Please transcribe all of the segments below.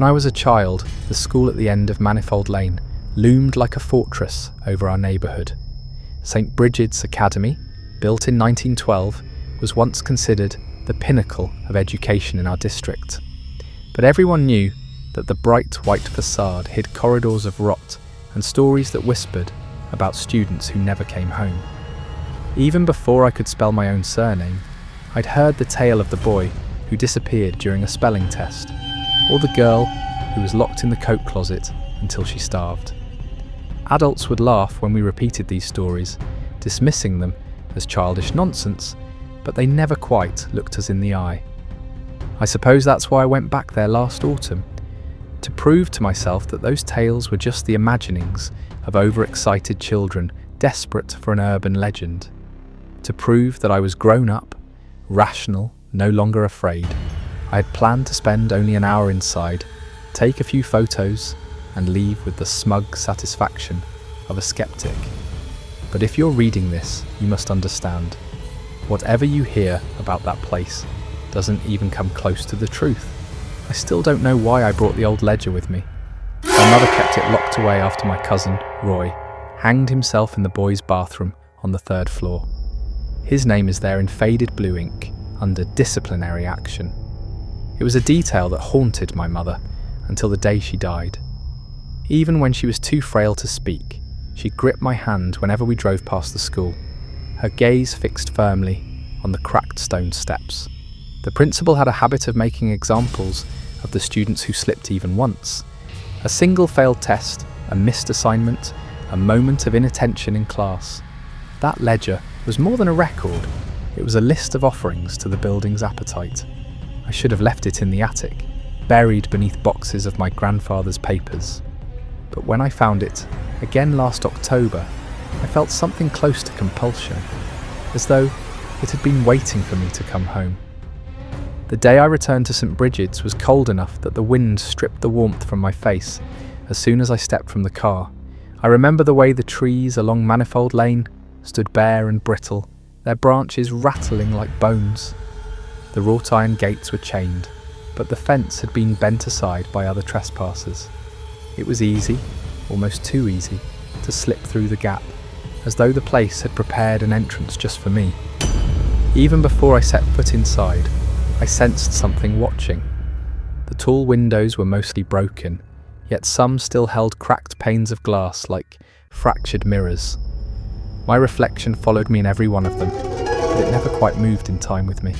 When I was a child, the school at the end of Manifold Lane loomed like a fortress over our neighbourhood. St. Brigid's Academy, built in 1912, was once considered the pinnacle of education in our district. But everyone knew that the bright white facade hid corridors of rot and stories that whispered about students who never came home. Even before I could spell my own surname, I'd heard the tale of the boy who disappeared during a spelling test, or the girl who was locked in the coat closet until she starved. Adults would laugh when we repeated these stories, dismissing them as childish nonsense, but they never quite looked us in the eye. I suppose that's why I went back there last autumn, to prove to myself that those tales were just the imaginings of overexcited children desperate for an urban legend. To prove that I was grown up, rational, no longer afraid. I had planned to spend only an hour inside, take a few photos, and leave with the smug satisfaction of a skeptic. But if you're reading this, you must understand. Whatever you hear about that place doesn't even come close to the truth. I still don't know why I brought the old ledger with me. My mother kept it locked away after my cousin, Roy, hanged himself in the boys' bathroom on the 3rd floor. His name is there in faded blue ink, under disciplinary action. It was a detail that haunted my mother until the day she died. Even when she was too frail to speak, she gripped my hand whenever we drove past the school, her gaze fixed firmly on the cracked stone steps. The principal had a habit of making examples of the students who slipped even once. A single failed test, a missed assignment, a moment of inattention in class. That ledger was more than a record. It was a list of offerings to the building's appetite. I should have left it in the attic, buried beneath boxes of my grandfather's papers. But when I found it, again last October, I felt something close to compulsion, as though it had been waiting for me to come home. The day I returned to St. Brigid's was cold enough that the wind stripped the warmth from my face as soon as I stepped from the car. I remember the way the trees along Manifold Lane stood bare and brittle, their branches rattling like bones. The wrought iron gates were chained, but the fence had been bent aside by other trespassers. It was easy, almost too easy, to slip through the gap, as though the place had prepared an entrance just for me. Even before I set foot inside, I sensed something watching. The tall windows were mostly broken, yet some still held cracked panes of glass like fractured mirrors. My reflection followed me in every one of them, but it never quite moved in time with me.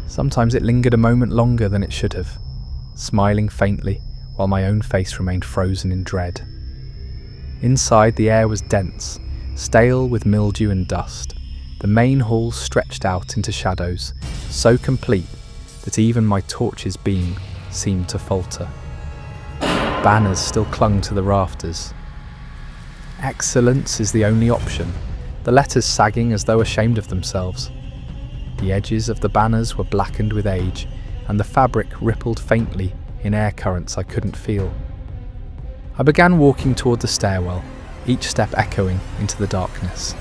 Sometimes it lingered a moment longer than it should have, smiling faintly while my own face remained frozen in dread. Inside, the air was dense, stale with mildew and dust. The main hall stretched out into shadows, so complete that even my torch's beam seemed to falter. Banners still clung to the rafters. Excellence is the only option, the letters sagging as though ashamed of themselves. The edges of the banners were blackened with age, and the fabric rippled faintly in air currents I couldn't feel. I began walking toward the stairwell, each step echoing into the darkness.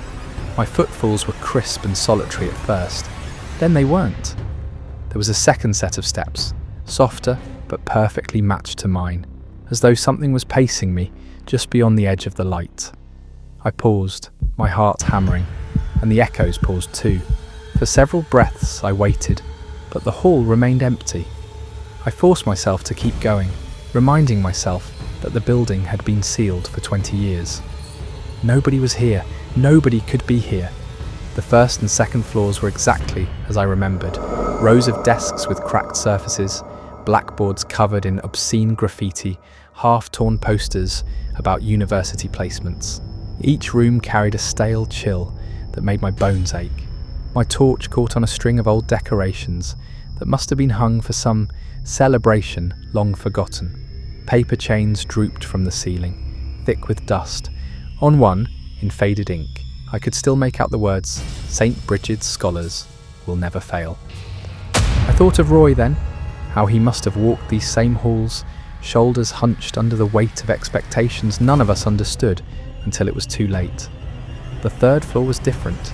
My footfalls were crisp and solitary at first, then they weren't. There was a second set of steps, softer but perfectly matched to mine, as though something was pacing me just beyond the edge of the light. I paused, my heart hammering, and the echoes paused too. For several breaths I waited, but the hall remained empty. I forced myself to keep going, reminding myself that the building had been sealed for 20 years. Nobody was here, nobody could be here. The first and second floors were exactly as I remembered, rows of desks with cracked surfaces, blackboards covered in obscene graffiti, half-torn posters about university placements. Each room carried a stale chill that made my bones ache. My torch caught on a string of old decorations that must have been hung for some celebration long forgotten. Paper chains drooped from the ceiling, thick with dust. On one, in faded ink, I could still make out the words, "St. Brigid's Scholars will never fail." I thought of Roy then, how he must have walked these same halls, shoulders hunched under the weight of expectations none of us understood until it was too late. The 3rd floor was different.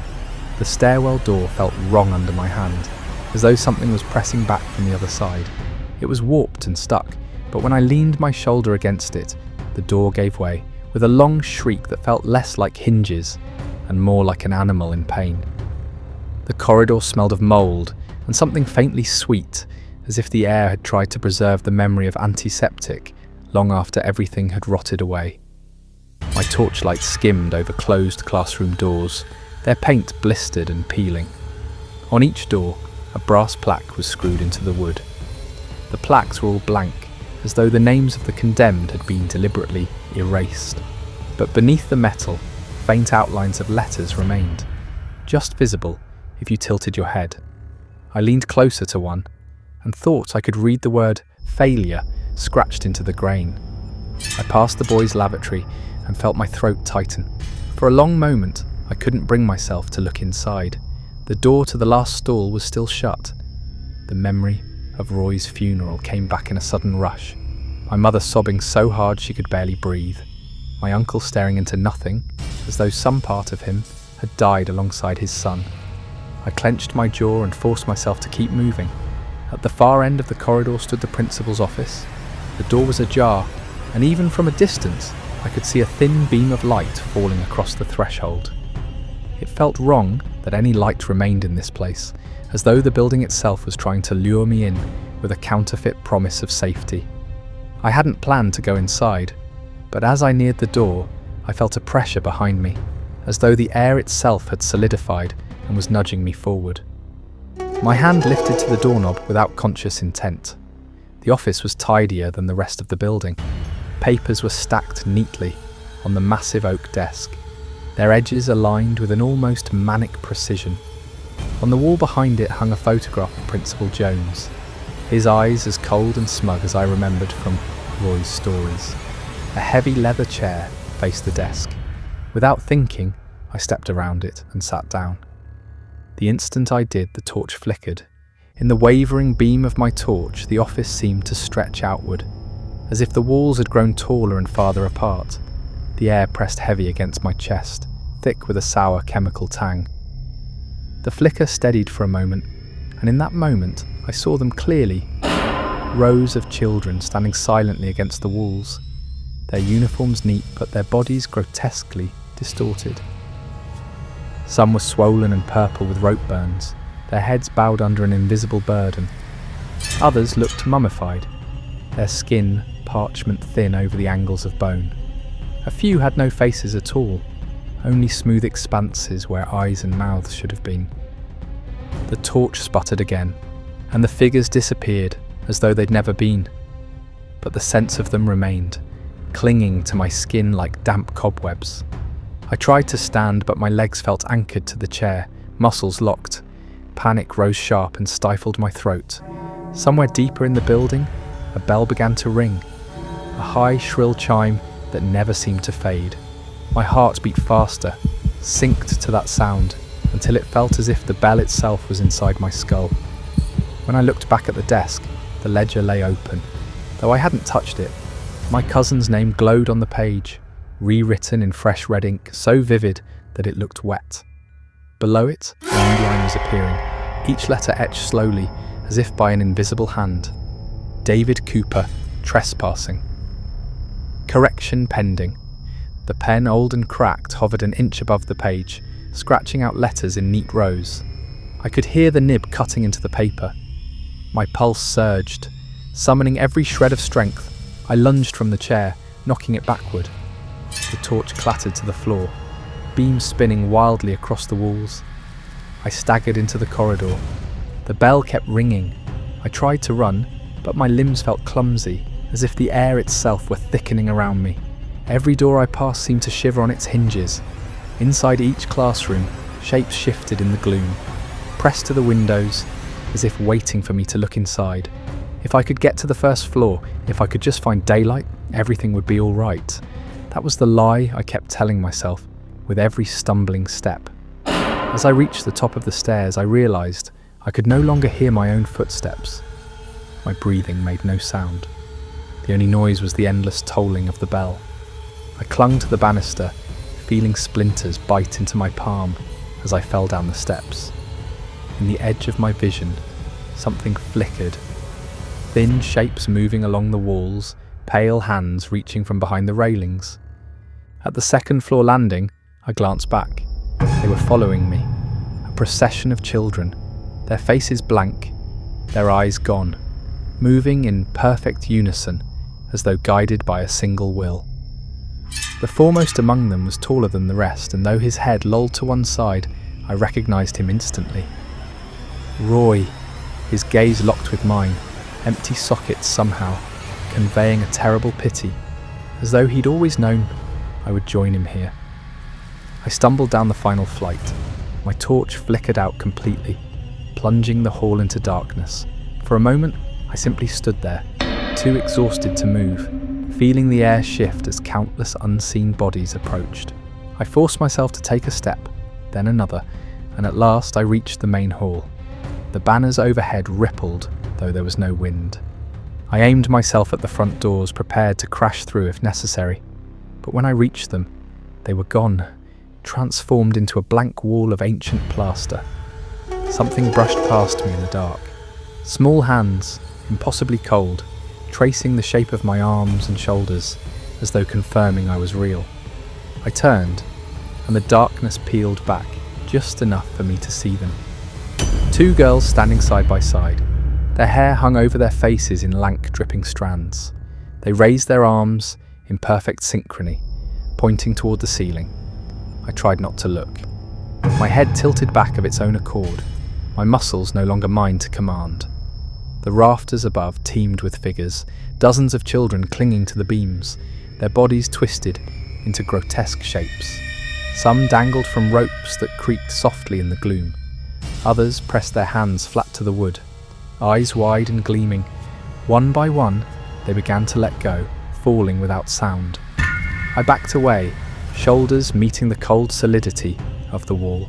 The stairwell door felt wrong under my hand, as though something was pressing back from the other side. It was warped and stuck, But when I leaned my shoulder against it, the door gave way, with a long shriek that felt less like hinges and more like an animal in pain. The corridor smelled of mould and something faintly sweet, as if the air had tried to preserve the memory of antiseptic long after everything had rotted away. My torchlight skimmed over closed classroom doors, their paint blistered and peeling. On each door, a brass plaque was screwed into the wood. The plaques were all blank, as though the names of the condemned had been deliberately erased. But beneath the metal, faint outlines of letters remained, just visible if you tilted your head. I leaned closer to one and thought I could read the word failure scratched into the grain. I passed the boys' lavatory and felt my throat tighten. For a long moment, I couldn't bring myself to look inside. The door to the last stall was still shut. The memory of Roy's funeral came back in a sudden rush. My mother sobbing so hard she could barely breathe. My uncle staring into nothing, as though some part of him had died alongside his son. I clenched my jaw and forced myself to keep moving. At the far end of the corridor stood the principal's office. The door was ajar, and even from a distance, I could see a thin beam of light falling across the threshold. It felt wrong that any light remained in this place, as though the building itself was trying to lure me in with a counterfeit promise of safety. I hadn't planned to go inside, but as I neared the door, I felt a pressure behind me, as though the air itself had solidified and was nudging me forward. My hand lifted to the doorknob without conscious intent. The office was tidier than the rest of the building. Papers were stacked neatly on the massive oak desk, their edges aligned with an almost manic precision. On the wall behind it hung a photograph of Principal Jones, his eyes as cold and smug as I remembered from Roy's stories. A heavy leather chair faced the desk. Without thinking, I stepped around it and sat down. The instant I did, the torch flickered. In the wavering beam of my torch, the office seemed to stretch outward, as if the walls had grown taller and farther apart. The air pressed heavy against my chest, thick with a sour chemical tang. The flicker steadied for a moment, and in that moment I saw them clearly. Rows of children standing silently against the walls, their uniforms neat but their bodies grotesquely distorted. Some were swollen and purple with rope burns, their heads bowed under an invisible burden. Others looked mummified, their skin parchment thin over the angles of bone. A few had no faces at all, only smooth expanses where eyes and mouths should have been. The torch sputtered again, and the figures disappeared as though they'd never been. But the sense of them remained, clinging to my skin like damp cobwebs. I tried to stand, but my legs felt anchored to the chair, muscles locked. Panic rose sharp and stifled my throat. Somewhere deeper in the building, a bell began to ring, a high, shrill chime that never seemed to fade. My heart beat faster, synced to that sound, until it felt as if the bell itself was inside my skull. When I looked back at the desk, the ledger lay open. Though I hadn't touched it, my cousin's name glowed on the page, rewritten in fresh red ink, so vivid that it looked wet. Below it, a new line was appearing, each letter etched slowly, as if by an invisible hand. David Cooper, trespassing. Correction pending. The pen, old and cracked, hovered an inch above the page, scratching out letters in neat rows. I could hear the nib cutting into the paper. My pulse surged. Summoning every shred of strength, I lunged from the chair, knocking it backward. The torch clattered to the floor, beams spinning wildly across the walls. I staggered into the corridor. The bell kept ringing. I tried to run, but my limbs felt clumsy, as if the air itself were thickening around me. Every door I passed seemed to shiver on its hinges. Inside each classroom, shapes shifted in the gloom, pressed to the windows, as if waiting for me to look inside. If I could get to the first floor, if I could just find daylight, everything would be all right. That was the lie I kept telling myself with every stumbling step. As I reached the top of the stairs, I realised I could no longer hear my own footsteps. My breathing made no sound. The only noise was the endless tolling of the bell. I clung to the banister, feeling splinters bite into my palm as I fell down the steps. In the edge of my vision, something flickered. thin shapes moving along the walls, pale hands reaching from behind the railings. At the second-floor landing, I glanced back. They were following me, a procession of children, their faces blank, their eyes gone, moving in perfect unison, as though guided by a single will. The foremost among them was taller than the rest, and though his head lolled to one side, I recognised him instantly. Roy, his gaze locked with mine, empty sockets somehow, conveying a terrible pity, as though he'd always known I would join him here. I stumbled down the final flight. My torch flickered out completely, plunging the hall into darkness. For a moment, I simply stood there, too exhausted to move, feeling the air shift as countless unseen bodies approached. I forced myself to take a step, then another, and at last I reached the main hall. The banners overhead rippled, though there was no wind. I aimed myself at the front doors, prepared to crash through if necessary. But when I reached them, they were gone, transformed into a blank wall of ancient plaster. Something brushed past me in the dark. Small hands, impossibly cold, tracing the shape of my arms and shoulders, as though confirming I was real. I turned, and the darkness peeled back, just enough for me to see them. Two girls standing side by side. Their hair hung over their faces in lank, dripping strands. They raised their arms in perfect synchrony, pointing toward the ceiling. I tried not to look. My head tilted back of its own accord, my muscles no longer mine to command. The rafters above teemed with figures, dozens of children clinging to the beams, their bodies twisted into grotesque shapes. Some dangled from ropes that creaked softly in the gloom. Others pressed their hands flat to the wood, eyes wide and gleaming. One by one, they began to let go, falling without sound. I backed away, shoulders meeting the cold solidity of the wall.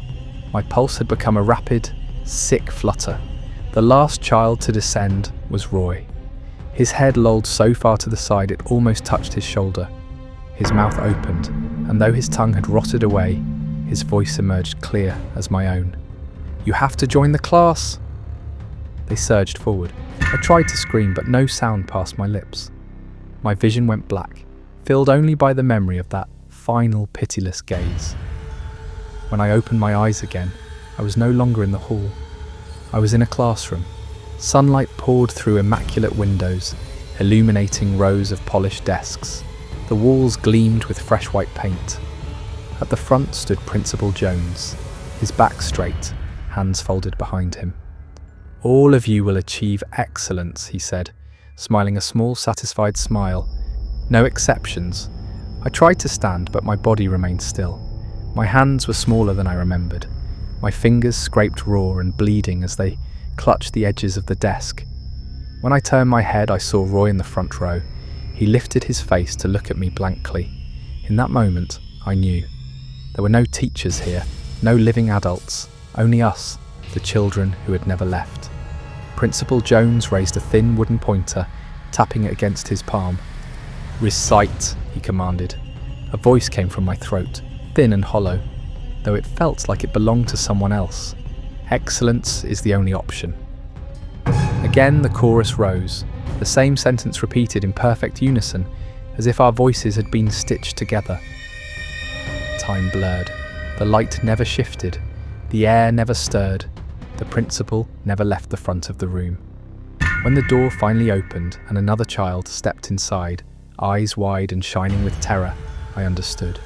My pulse had become a rapid, sick flutter. The last child to descend was Roy. His head lolled so far to the side it almost touched his shoulder. His mouth opened, and though his tongue had rotted away, his voice emerged clear as my own. "You have to join the class!" They surged forward. I tried to scream, but no sound passed my lips. My vision went black, filled only by the memory of that final pitiless gaze. When I opened my eyes again, I was no longer in the hall. I was in a classroom. Sunlight poured through immaculate windows, illuminating rows of polished desks. The walls gleamed with fresh white paint. At the front stood Principal Jones, his back straight, hands folded behind him. "All of you will achieve excellence," he said, smiling a small, satisfied smile. "No exceptions." I tried to stand, but my body remained still. My hands were smaller than I remembered. My fingers scraped raw and bleeding as they clutched the edges of the desk. When I turned my head, I saw Roy in the front row. He lifted his face to look at me blankly. In that moment, I knew. There were no teachers here, no living adults, only us, the children who had never left. Principal Jones raised a thin wooden pointer, tapping it against his palm. "Recite," he commanded. A voice came from my throat, thin and hollow, though it felt like it belonged to someone else. "Excellence is the only option." Again the chorus rose, the same sentence repeated in perfect unison, as if our voices had been stitched together. Time blurred. The light never shifted. The air never stirred. The principal never left the front of the room. When the door finally opened and another child stepped inside, eyes wide and shining with terror, I understood.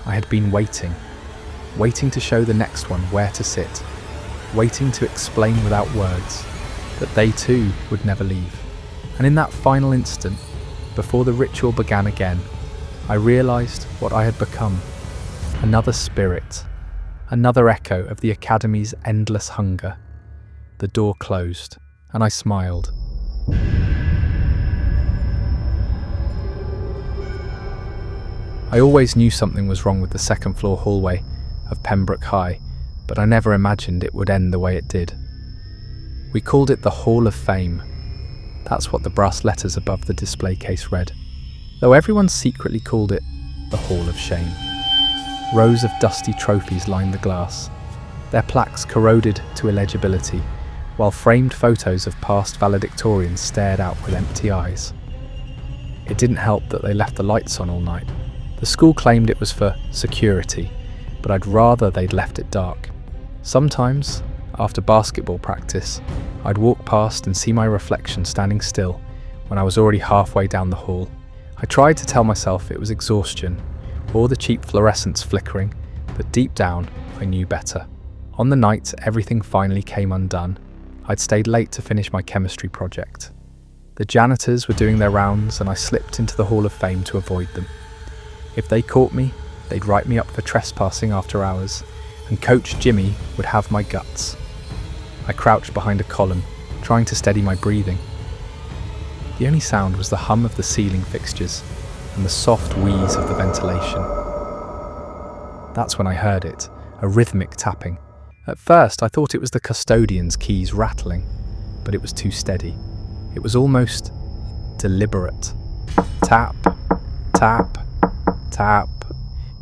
I had been waiting to show the next one where to sit, waiting to explain without words that they too would never leave. And in that final instant, before the ritual began again, I realised what I had become. Another spirit, another echo of the Academy's endless hunger. The door closed, and I smiled. I always knew something was wrong with the second-floor hallway of Pembroke High, but I never imagined it would end the way it did. We called it the Hall of Fame. That's what the brass letters above the display case read, though everyone secretly called it the Hall of Shame. Rows of dusty trophies lined the glass, their plaques corroded to illegibility, while framed photos of past valedictorians stared out with empty eyes. It didn't help that they left the lights on all night. The school claimed it was for security, but I'd rather they'd left it dark. Sometimes, after basketball practice, I'd walk past and see my reflection standing still when I was already halfway down the hall. I tried to tell myself it was exhaustion, or the cheap fluorescents flickering, but deep down, I knew better. On the night everything finally came undone, I'd stayed late to finish my chemistry project. The janitors were doing their rounds and I slipped into the Hall of Fame to avoid them. If they caught me, they'd write me up for trespassing after hours, and Coach Jimmy would have my guts. I crouched behind a column, trying to steady my breathing. The only sound was the hum of the ceiling fixtures and the soft wheeze of the ventilation. That's when I heard it, a rhythmic tapping. At first I thought it was the custodian's keys rattling, but it was too steady. It was almost deliberate. Tap, tap, tap.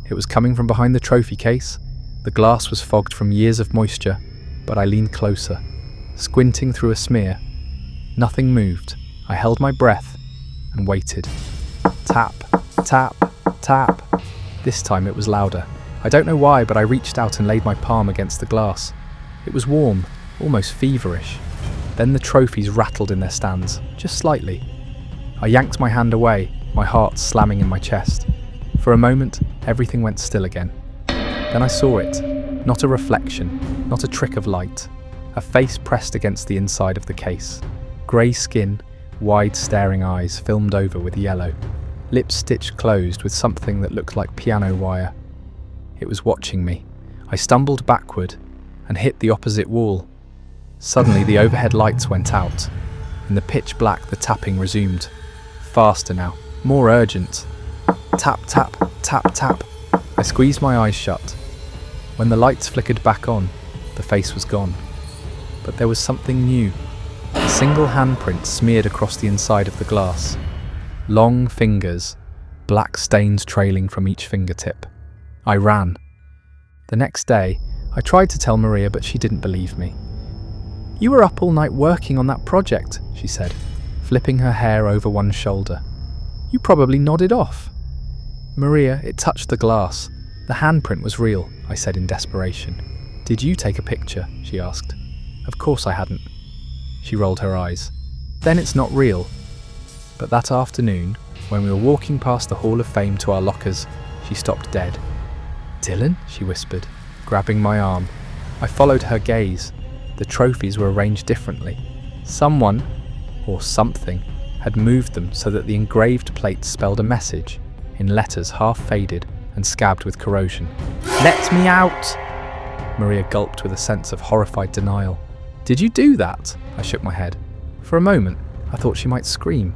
It was coming from behind the trophy case. The glass was fogged from years of moisture, but I leaned closer, squinting through a smear. Nothing moved. I held my breath and waited. Tap, tap, tap. This time it was louder. I don't know why, but I reached out and laid my palm against the glass. It was warm, almost feverish. Then the trophies rattled in their stands, just slightly. I yanked my hand away, my heart slamming in my chest. For a moment, everything went still again. Then I saw it. Not a reflection, not a trick of light. A face pressed against the inside of the case. Grey skin, wide staring eyes filmed over with yellow. Lips stitched closed with something that looked like piano wire. It was watching me. I stumbled backward and hit the opposite wall. Suddenly the overhead lights went out. In the pitch black the tapping resumed. Faster now, more urgent. Tap, tap, tap, tap. I squeezed my eyes shut. When the lights flickered back on, the face was gone. But there was something new. A single handprint smeared across the inside of the glass. Long fingers, black stains trailing from each fingertip. I ran. The next day, I tried to tell Maria, but she didn't believe me. "You were up all night working on that project," she said, flipping her hair over one shoulder. "You probably nodded off." "Maria, it touched the glass. The handprint was real," I said in desperation. "Did you take a picture?" she asked. "Of course I hadn't." She rolled her eyes. "Then it's not real." But that afternoon, when we were walking past the Hall of Fame to our lockers, she stopped dead. "Dylan?" she whispered, grabbing my arm. I followed her gaze. The trophies were arranged differently. Someone, or something, had moved them so that the engraved plates spelled a message, in letters half faded and scabbed with corrosion. "Let me out!" Maria gulped with a sense of horrified denial. "Did you do that?" I shook my head. For a moment, I thought she might scream.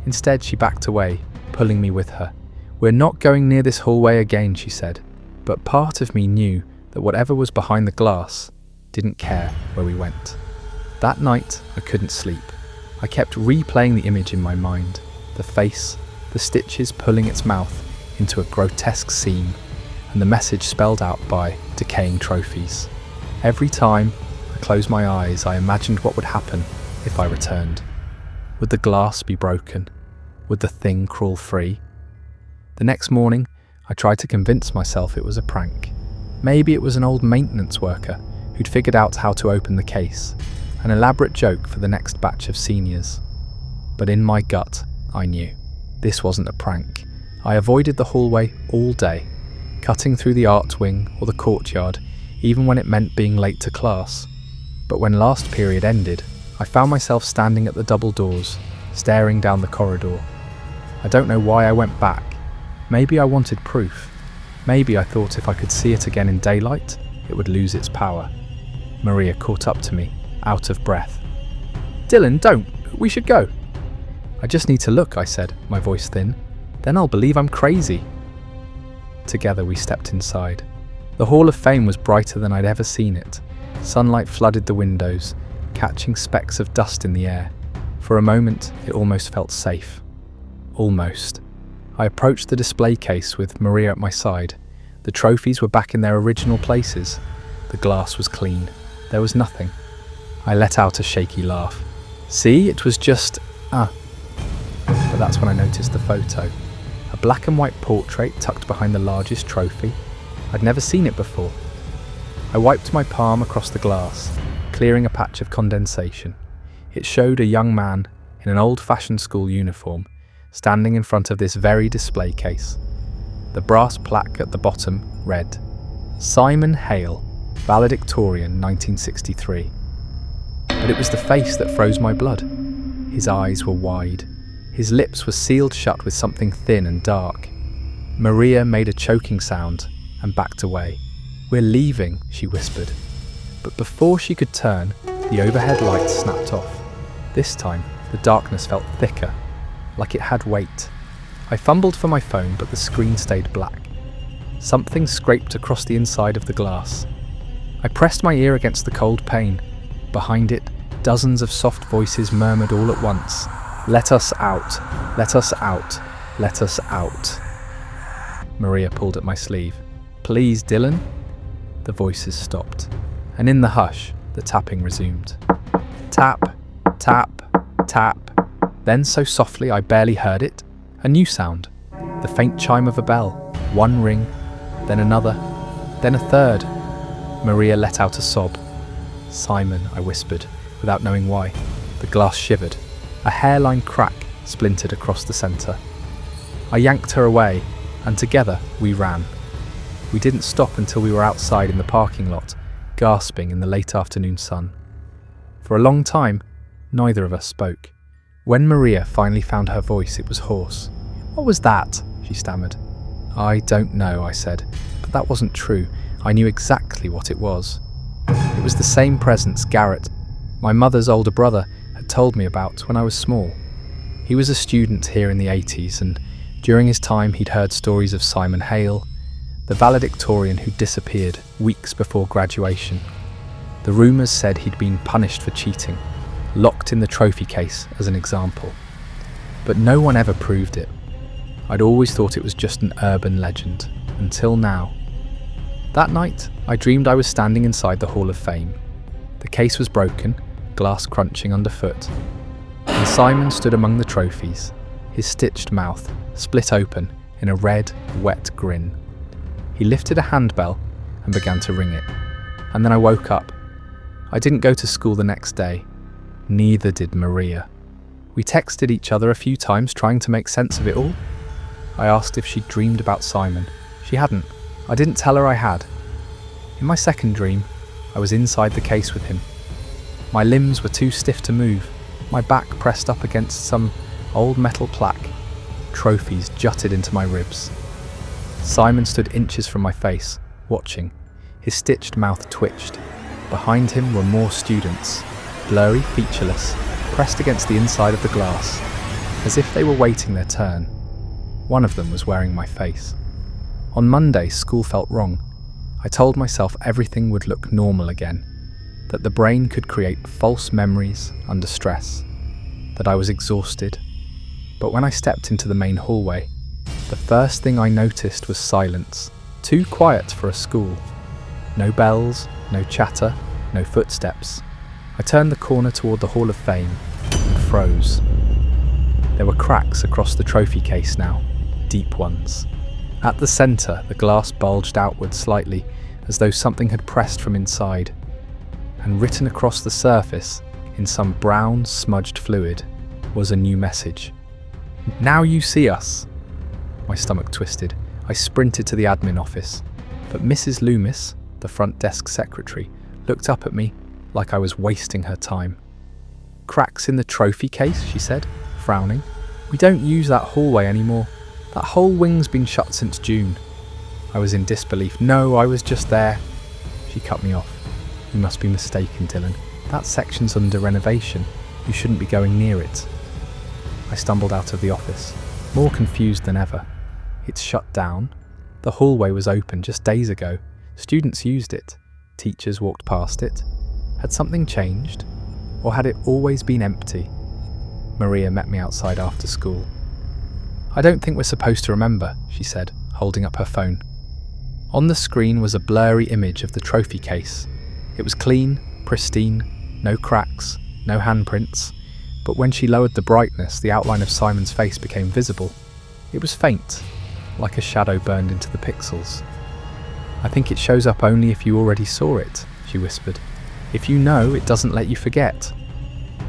Instead, she backed away, pulling me with her. "We're not going near this hallway again," she said. But part of me knew that whatever was behind the glass didn't care where we went. That night, I couldn't sleep. I kept replaying the image in my mind, the face, the stitches pulling its mouth into a grotesque seam, and the message spelled out by decaying trophies. Every time I closed my eyes, I imagined what would happen if I returned. Would the glass be broken? Would the thing crawl free? The next morning, I tried to convince myself it was a prank. Maybe it was an old maintenance worker who'd figured out how to open the case, an elaborate joke for the next batch of seniors. But in my gut, I knew. This wasn't a prank. I avoided the hallway all day, cutting through the art wing or the courtyard, even when it meant being late to class. But when last period ended, I found myself standing at the double doors, staring down the corridor. I don't know why I went back. Maybe I wanted proof. Maybe I thought if I could see it again in daylight, it would lose its power. Maria caught up to me, out of breath. "Dylan, don't. We should go." "I just need to look," I said, my voice thin. "Then I'll believe I'm crazy." Together we stepped inside. The Hall of Fame was brighter than I'd ever seen it. Sunlight flooded the windows, catching specks of dust in the air. For a moment, it almost felt safe. Almost. I approached the display case with Maria at my side. The trophies were back in their original places. The glass was clean. There was nothing. I let out a shaky laugh. See, it was just... But that's when I noticed the photo. A black and white portrait tucked behind the largest trophy. I'd never seen it before. I wiped my palm across the glass, clearing a patch of condensation. It showed a young man in an old-fashioned school uniform, standing in front of this very display case. The brass plaque at the bottom read, Simon Hale, valedictorian 1963. But it was the face that froze my blood. His eyes were wide. His lips were sealed shut with something thin and dark. Maria made a choking sound and backed away. "We're leaving," she whispered. But before she could turn, the overhead lights snapped off. This time, the darkness felt thicker, like it had weight. I fumbled for my phone, but the screen stayed black. Something scraped across the inside of the glass. I pressed my ear against the cold pane. Behind it, dozens of soft voices murmured all at once. "Let us out, let us out, let us out." Maria pulled at my sleeve. "Please, Dylan?" The voices stopped, and in the hush, the tapping resumed. Tap, tap, tap. Then so softly I barely heard it, a new sound, the faint chime of a bell. One ring, then another, then a third. Maria let out a sob. "Simon," I whispered, without knowing why. The glass shivered. A hairline crack splintered across the centre. I yanked her away, and together we ran. We didn't stop until we were outside in the parking lot, gasping in the late afternoon sun. For a long time, neither of us spoke. When Maria finally found her voice, it was hoarse. "What was that?" she stammered. "I don't know," I said, but that wasn't true. I knew exactly what it was. It was the same presence Garrett, my mother's older brother, had told me about when I was small. He was a student here in the 80s, and during his time he'd heard stories of Simon Hale, the valedictorian who disappeared weeks before graduation. The rumours said he'd been punished for cheating, locked in the trophy case as an example. But no one ever proved it. I'd always thought it was just an urban legend, until now. That night, I dreamed I was standing inside the Hall of Fame. The case was broken, glass crunching underfoot, and Simon stood among the trophies, his stitched mouth split open in a red, wet grin. He lifted a handbell and began to ring it, and then I woke up. I didn't go to school the next day. Neither did Maria. We texted each other a few times trying to make sense of it all. I asked if she'd dreamed about Simon. She hadn't. I didn't tell her I had. In my second dream, I was inside the case with him. My limbs were too stiff to move, my back pressed up against some old metal plaque. Trophies jutted into my ribs. Simon stood inches from my face, watching. His stitched mouth twitched. Behind him were more students, blurry, featureless, pressed against the inside of the glass, as if they were waiting their turn. One of them was wearing my face. On Monday, school felt wrong. I told myself everything would look normal again, that the brain could create false memories under stress, that I was exhausted. But when I stepped into the main hallway, the first thing I noticed was silence, too quiet for a school. No bells, no chatter, no footsteps. I turned the corner toward the Hall of Fame and froze. There were cracks across the trophy case now, deep ones. At the centre, the glass bulged outward slightly, as though something had pressed from inside. And written across the surface, in some brown, smudged fluid, was a new message. "Now you see us." My stomach twisted. I sprinted to the admin office, but Mrs. Loomis, the front desk secretary, looked up at me like I was wasting her time. "Cracks in the trophy case," she said, frowning. "We don't use that hallway anymore. That whole wing's been shut since June." I was in disbelief. "No, I was just there." She cut me off. "You must be mistaken, Dylan. That section's under renovation. You shouldn't be going near it." I stumbled out of the office, more confused than ever. It's shut down. The hallway was open just days ago. Students used it. Teachers walked past it. Had something changed? Or had it always been empty? Maria met me outside after school. "I don't think we're supposed to remember," she said, holding up her phone. On the screen was a blurry image of the trophy case. It was clean, pristine, No cracks, no handprints, but when she lowered the brightness, the outline of Simon's face became visible. It was faint, like a shadow burned into the pixels. "I think it shows up only if you already saw it," she whispered. "If you know, it doesn't let you forget."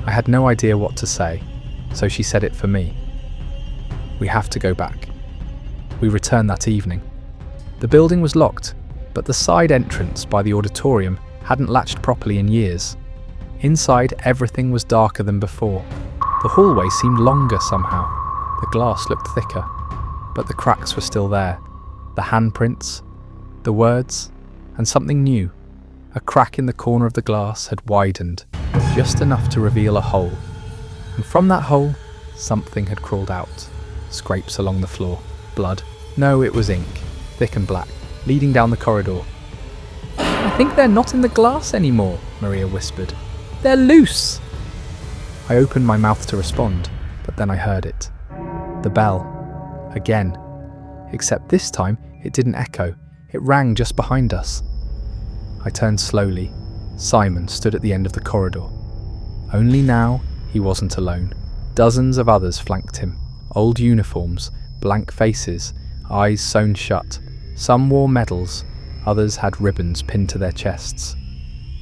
I had no idea what to say, so she said it for me. "We have to go back." We returned that evening. The building was locked, but the side entrance by the auditorium hadn't latched properly in years. Inside, everything was darker than before. The hallway seemed longer somehow. The glass looked thicker, but the cracks were still there. The handprints, the words, and something new. A crack in the corner of the glass had widened, just enough to reveal a hole. And from that hole, something had crawled out. Scrapes along the floor. Blood. No, it was ink, thick and black, leading down the corridor. "I think they're not in the glass anymore," Maria whispered. "They're loose." I opened my mouth to respond, but then I heard it. The bell. Again. Except this time, it didn't echo. It rang just behind us. I turned slowly. Simon stood at the end of the corridor. Only now, he wasn't alone. Dozens of others flanked him. Old uniforms, blank faces, eyes sewn shut. Some wore medals, others had ribbons pinned to their chests.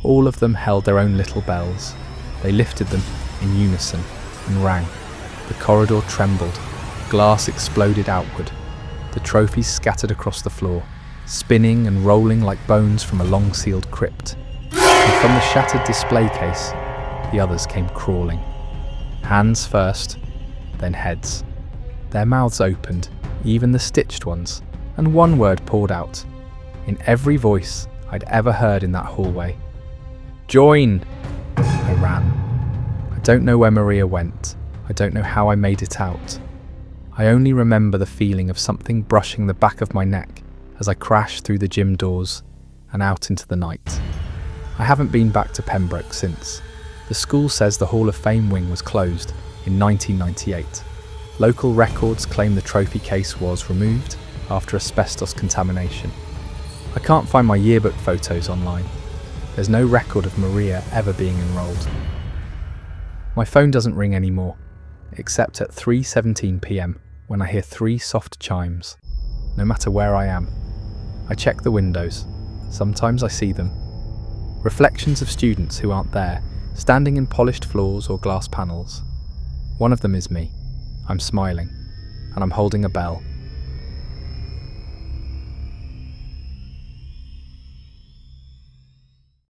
All of them held their own little bells. They lifted them in unison and rang. The corridor trembled. Glass exploded outward. The trophies scattered across the floor, spinning and rolling like bones from a long-sealed crypt. And from the shattered display case, the others came crawling. Hands first, then heads. Their mouths opened, even the stitched ones, and one word poured out, in every voice I'd ever heard in that hallway. "Join!" I ran. I don't know where Maria went. I don't know how I made it out. I only remember the feeling of something brushing the back of my neck as I crashed through the gym doors and out into the night. I haven't been back to Pembroke since. The school says the Hall of Fame wing was closed in 1998. Local records claim the trophy case was removed after asbestos contamination. I can't find my yearbook photos online. There's no record of Maria ever being enrolled. My phone doesn't ring anymore, except at 3:17 p.m. when I hear 3 soft chimes. No matter where I am, I check the windows. Sometimes I see them. Reflections of students who aren't there, standing in polished floors or glass panels. One of them is me. I'm smiling, and I'm holding a bell.